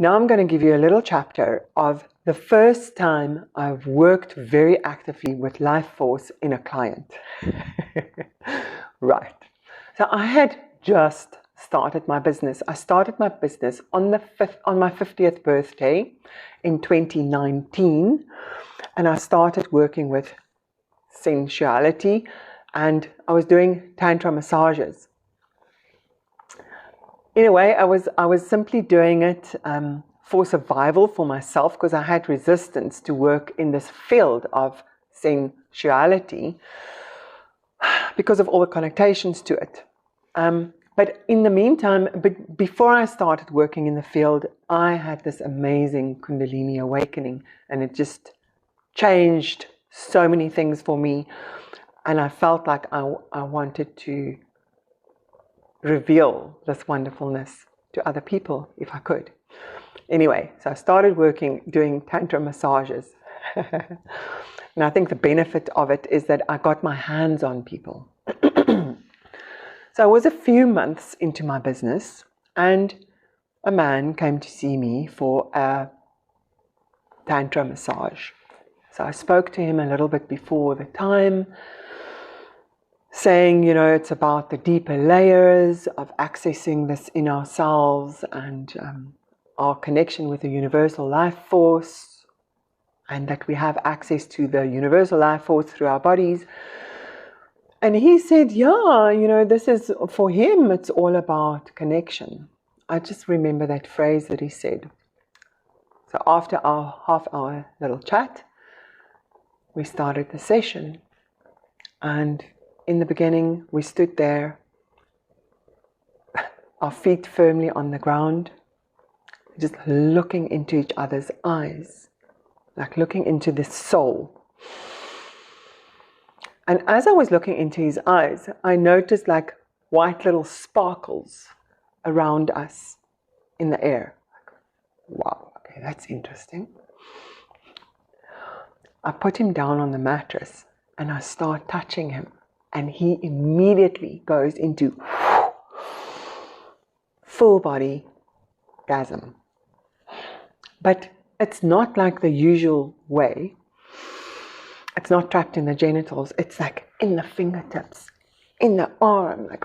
Now I'm going to give you a little chapter of the first time I've worked very actively with life force in a client. Right. So I had just started my business. I started my business on my 50th birthday in 2019, and I started working with sensuality, and I was doing Tantra massages. In a way, I was simply doing it for survival for myself, because I had resistance to work in this field of sensuality because of all the connotations to it. But in the meantime, before I started working in the field, I had this amazing Kundalini awakening, and it just changed so many things for me. And I felt like I wanted to reveal this wonderfulness to other people if I could. Anyway, so I started doing Tantra massages. And I think the benefit of it is that I got my hands on people. So I was a few months into my business, and a man came to see me for a Tantra massage. So I spoke to him a little bit before the time, saying, it's about the deeper layers of accessing this in ourselves, and our connection with the universal life force, and that we have access to the universal life force through our bodies. And he said, this is, for him, it's all about connection. I just remember that phrase that he said. So after our half-hour little chat, we started the session. And in the beginning, we stood there, our feet firmly on the ground, just looking into each other's eyes, like looking into the soul. And as I was looking into his eyes, I noticed like white little sparkles around us in the air. Like, wow, okay, that's interesting. I put him down on the mattress and I start touching him, and he immediately goes into full body orgasm. But it's not like the usual way. It's not trapped in the genitals. It's like in the fingertips, in the arm, like,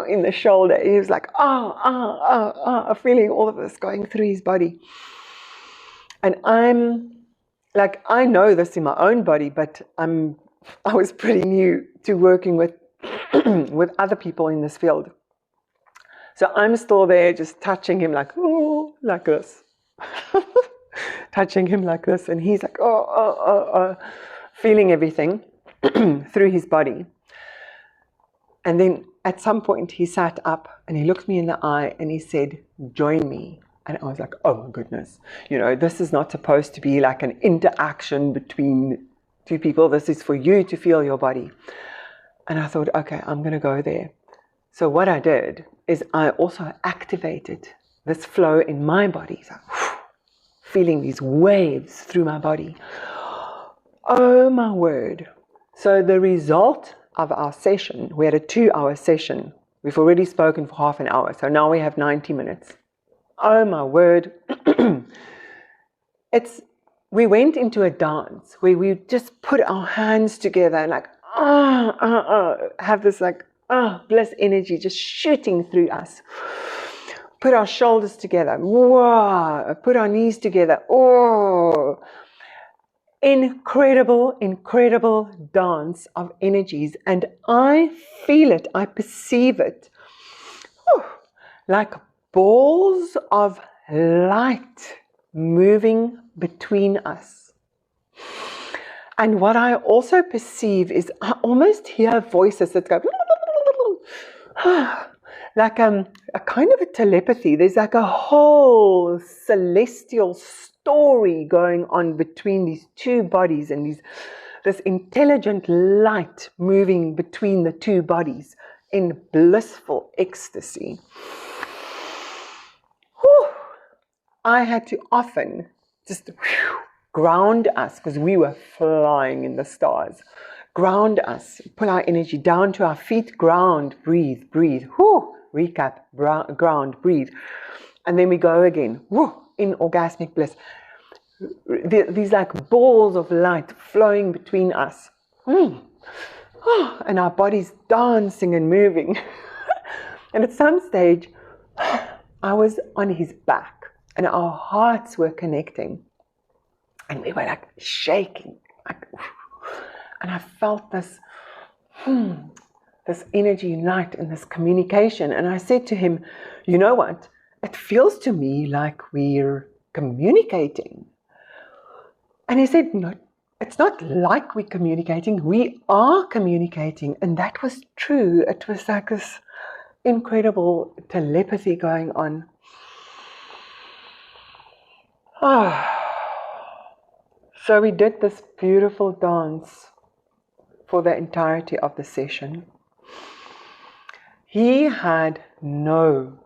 in the shoulder. He was like, feeling all of this going through his body. And I'm like, I know this in my own body, but I was pretty new to working with with other people in this field. So I'm still there just touching him like this. Touching him like this. And he's like, feeling everything through his body. And then at some point he sat up and he looked me in the eye and he said, "Join me." And I was like, oh my goodness, this is not supposed to be like an interaction between two people. This is for you to feel your body. And I thought, okay, I'm going to go there. So what I did is I also activated this flow in my body. So, feeling these waves through my body. Oh my word. So the result of our session, we had a 2-hour session. We've already spoken for half an hour. So now we have 90 minutes. Oh my word. We went into a dance where we just put our hands together and like, have this like, bliss energy just shooting through us. Put our shoulders together. Whoa. Put our knees together. Oh. Incredible, incredible dance of energies. And I feel it. I perceive it. Like balls of light moving between us. And what I also perceive is I almost hear voices that go like a kind of a telepathy. There's like a whole celestial story going on between these two bodies, and this intelligent light moving between the two bodies in blissful ecstasy. I had to often just ground us because we were flying in the stars. Ground us, pull our energy down to our feet, ground, breathe. Recap, ground, breathe. And then we go again. in orgasmic bliss. These like balls of light flowing between us. And our bodies dancing and moving. And at some stage, I was on his back and our hearts were connecting. And we were like shaking. And I felt this energy, light, and this communication. And I said to him, you know what? It feels to me like we're communicating. And he said, no, it's not like we're communicating. We are communicating. And that was true. It was like this incredible telepathy going on. So we did this beautiful dance for the entirety of the session. He had no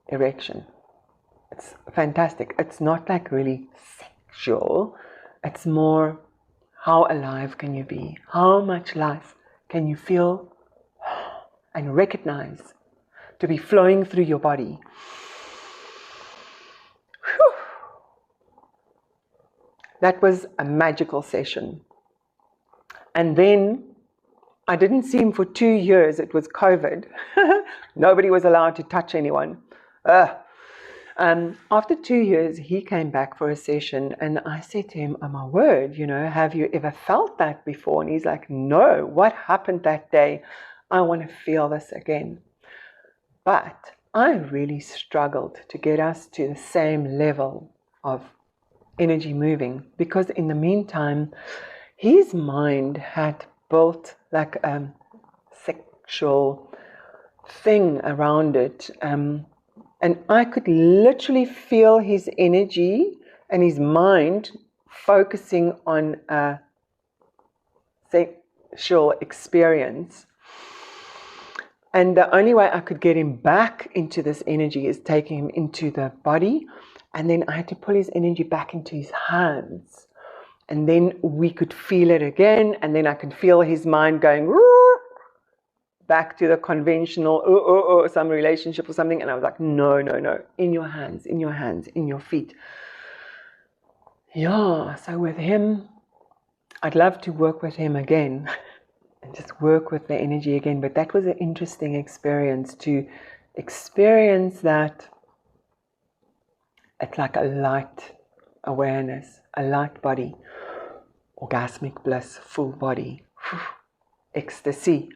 erection. It's fantastic. It's not like really sexual. It's more, how alive can you be? How much life can you feel and recognize to be flowing through your body? Whew. That was a magical session. And then I didn't see him for 2 years. It was COVID. Nobody was allowed to touch anyone. After 2 years, he came back for a session, and I said to him, oh my word, have you ever felt that before? And he's like, no, what happened that day? I want to feel this again. But I really struggled to get us to the same level of energy moving, because in the meantime, his mind had built like a sexual thing around it. And I could literally feel his energy and his mind focusing on a sexual experience. And the only way I could get him back into this energy is taking him into the body. And then I had to pull his energy back into his hands. And then we could feel it again. And then I could feel his mind going back to the conventional, some relationship or something. And I was like, no, in your hands, in your feet. Yeah, so with him, I'd love to work with him again and just work with the energy again. But that was an interesting experience, to experience that. It's like a light awareness, a light body, orgasmic bliss, full body, ecstasy.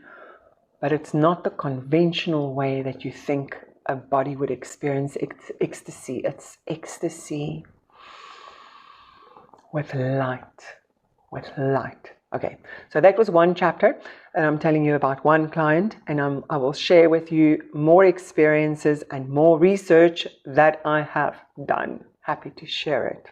But it's not the conventional way that you think a body would experience ecstasy. It's ecstasy with light, Okay, so that was one chapter, and I'm telling you about one client, and I will share with you more experiences and more research that I have done. Happy to share it.